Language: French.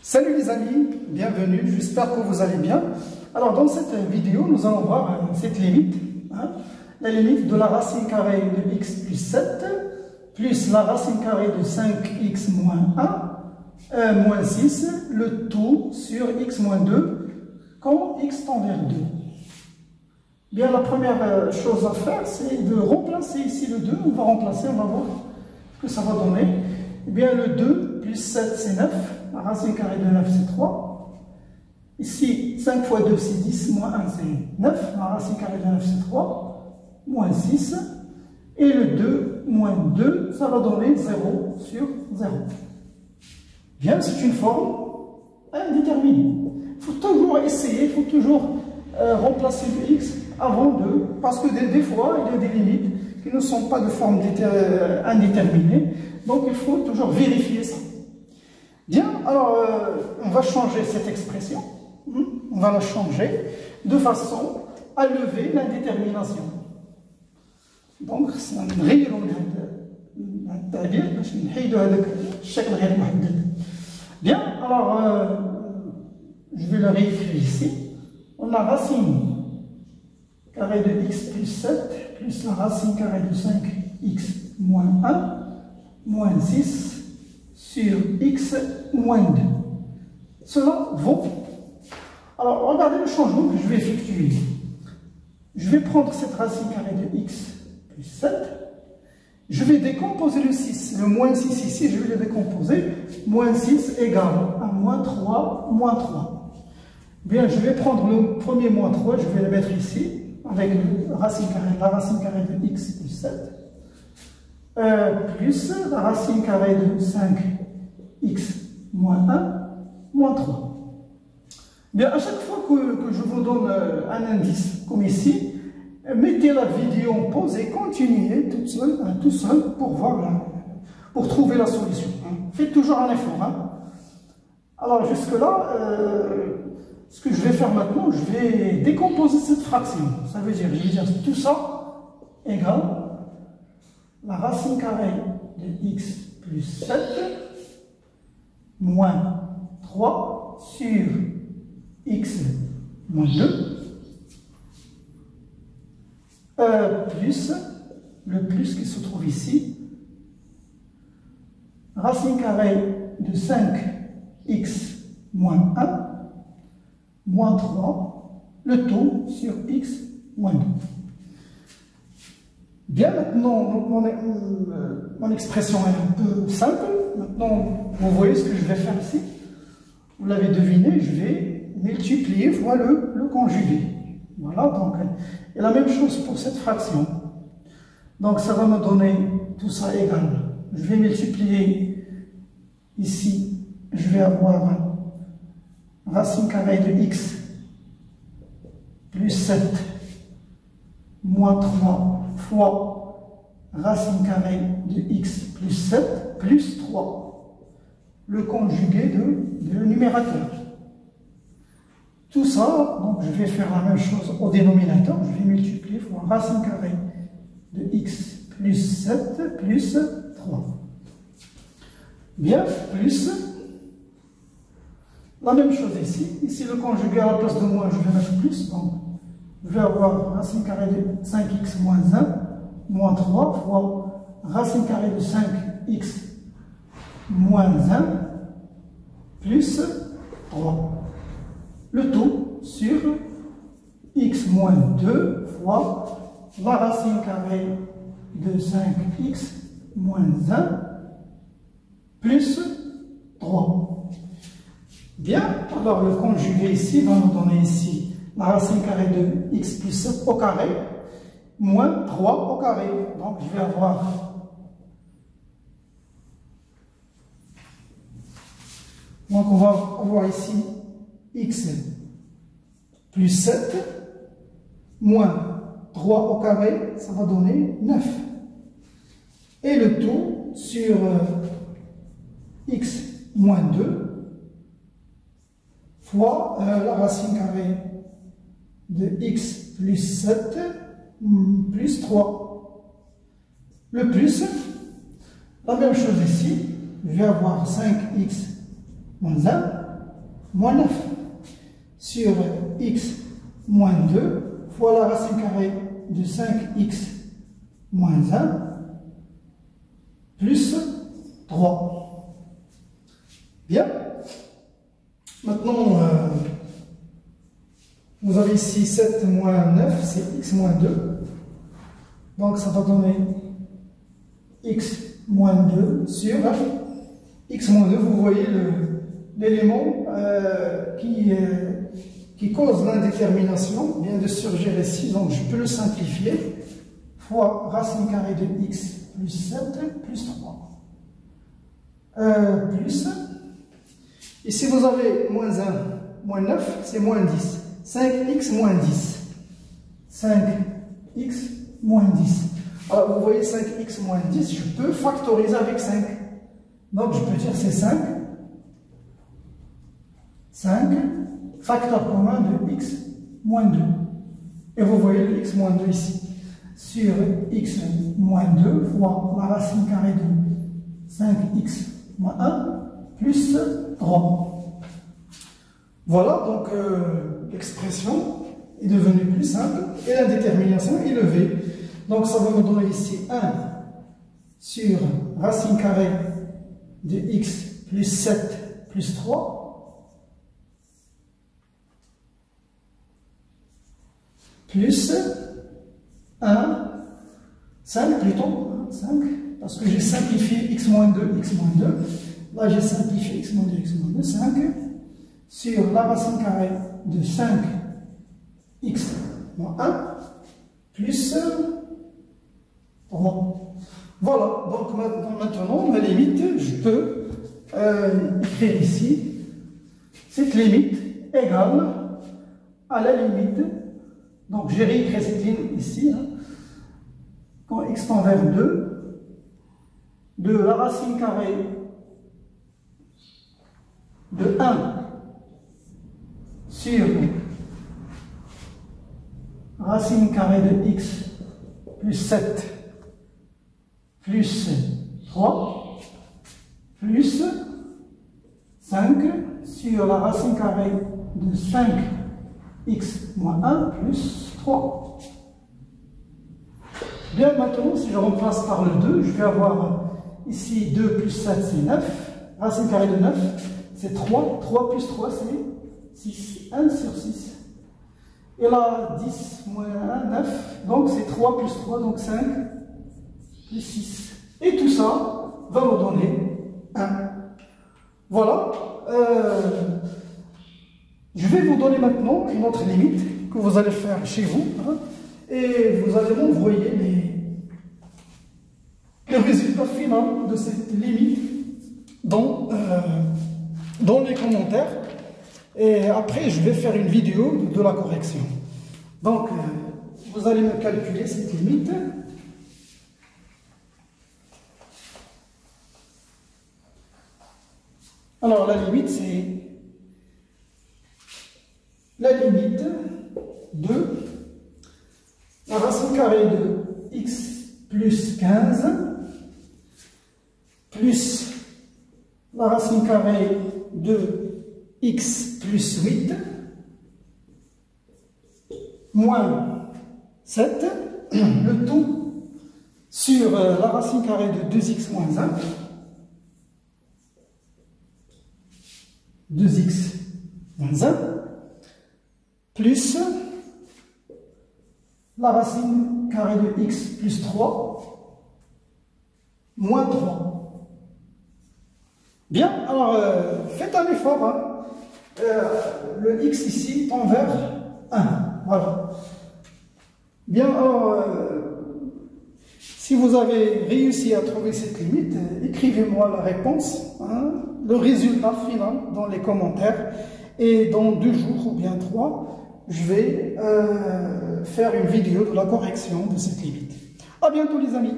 Salut les amis, bienvenue, j'espère que vous allez bien. Alors dans cette vidéo, nous allons voir cette limite, la limite de la racine carrée de x plus 7, plus la racine carrée de 5x moins 1, moins 6, le tout sur x moins 2, quand x tend vers 2. Bien, la première chose à faire, c'est de remplacer ici le 2, on va remplacer, on va voir ce que ça va donner. Eh bien, le 2 plus 7, c'est 9. La racine carrée de 9, c'est 3. Ici, 5 fois 2, c'est 10. Moins 1, c'est 9. La racine carrée de 9, c'est 3. Moins 6. Et le 2 moins 2, ça va donner 0 sur 0. Bien, c'est une forme indéterminée. Il faut toujours essayer, il faut toujours remplacer le x avant de... Parce que des fois, il y a des limites qui ne sont pas de forme indéterminée. Donc, il faut toujours vérifier ça. Bien, alors, on va changer cette expression. On va la changer de façon à lever l'indétermination. Donc, c'est un غير التعبير باش نحيدوا هذاك الشكل غير محدد. Bien, alors, je vais le réécrire ici. On a racine carrée de x plus 7 plus la racine carrée de 5x moins 1 moins 6 sur x moins 2. Cela vaut. Alors, regardez le changement que je vais effectuer. Je vais prendre cette racine carrée de x plus 7. Je vais décomposer le 6. Le moins 6 ici, je vais le décomposer. Moins 6 égale à moins 3, moins 3. Bien, je vais prendre le premier moins 3, je vais le mettre ici, avec la racine carrée de x plus 7. Plus la racine carrée de 5x moins 1, moins 3. Bien, à chaque fois que je vous donne un indice, comme ici, mettez la vidéo en pause et continuez tout seul pour voir pour trouver la solution. Faites toujours un effort. Alors, jusque-là, ce que je vais faire maintenant, je vais décomposer cette fraction. Ça veut dire, je vais dire tout ça égale la racine carrée de x plus 7 moins 3 sur x moins 2 plus le plus qui se trouve ici, racine carrée de 5x moins 1 moins 3, le tout sur x moins 2. Bien, maintenant, mon expression est un peu simple. Maintenant, vous voyez ce que je vais faire ici. Vous l'avez deviné, je vais multiplier fois le conjugué. Voilà, donc, et la même chose pour cette fraction. Donc, ça va me donner tout ça égal. Je vais multiplier ici, je vais avoir racine carrée de x plus 7 moins 3 fois racine carrée de x plus 7 plus 3, le conjugué de numérateur. Tout ça, donc je vais faire la même chose au dénominateur, je vais multiplier fois racine carrée de x plus 7 plus 3. Bien, plus la même chose ici. Ici, le conjugué à la place de moins, je vais mettre plus. Donc, je vais avoir racine carrée de 5x moins 1, moins 3, fois racine carrée de 5x moins 1, plus 3. Le tout sur x moins 2, fois la racine carrée de 5x moins 1, plus 3. Bien, alors le conjugué ici va nous donner ici la racine carrée de x plus 7 au carré, moins 3 au carré. Donc je vais avoir donc on va avoir ici x plus 7 moins 3 au carré, ça va donner 9. Et le tout sur x moins 2 fois la racine carrée de x plus 7 plus 3. Le plus, la même chose ici, je vais avoir 5x moins 1 moins 9 sur x moins 2 fois la racine carrée de 5x moins 1 plus 3. Bien. Maintenant, vous avez ici 7 moins 9, c'est x moins 2. Donc ça va donner x moins 2 sur x moins 2. Vous voyez l'élément qui cause l'indétermination vient de surgir ici, donc je peux le simplifier, fois racine carrée de x plus 7 plus 3. Plus, ici vous avez moins 1, moins 9, c'est moins 10. 5x moins 10. 5x moins 10. Alors vous voyez 5x moins 10, je peux factoriser avec 5. Donc je peux dire c'est 5. 5, facteur commun de x moins 2. Et vous voyez le x moins 2 ici. Sur x moins 2 fois la racine carrée de 5x moins 1 plus 3. Voilà, donc l'expression est devenue plus simple et la détermination est levée. Donc ça va nous donner ici 1 sur racine carrée de x plus 7 plus 3 plus 1, 5 plutôt, 5, parce que j'ai simplifié x moins 2, x moins 2. Là j'ai simplifié x moins 2, x moins 2, 5 sur la racine carrée de 5x moins 1 plus 3. Voilà, donc maintenant, ma limite, je peux écrire ici, cette limite égale à la limite, donc j'ai réécrit cette ligne ici, hein, quand x tend vers 2, de la racine carrée de 1 sur racine carrée de x plus 7 plus 3 plus 5 sur la racine carrée de 5x moins 1 plus 3. Bien, maintenant, si je remplace par le 2, je vais avoir ici 2 plus 7, c'est 9. Racine carrée de 9, c'est 3. 3 plus 3, c'est 6. 1 sur 6. Et là, 10 moins 1, 9. Donc, c'est 3 plus 3, donc 5 plus 6. Et tout ça va nous donner 1. Voilà. Je vais vous donner maintenant une autre limite que vous allez faire chez vous. Hein, et vous allez m'envoyer le résultat final de cette limite dans les commentaires. Et après, je vais faire une vidéo de la correction. Donc, vous allez me calculer cette limite. Alors, la limite, c'est la limite de la racine carrée de x plus 15 plus la racine carrée de x plus 8 moins 7, le tout sur la racine carrée de 2x moins 1, 2x moins 1, plus la racine carrée de x plus 3, moins 3. Bien, alors faites un effort. Hein. Le x ici tend vers 1. Voilà. Bien, alors, si vous avez réussi à trouver cette limite, écrivez-moi la réponse, hein, le résultat final dans les commentaires. Et dans 2 jours ou bien 3, je vais faire une vidéo de la correction de cette limite. À bientôt les amis.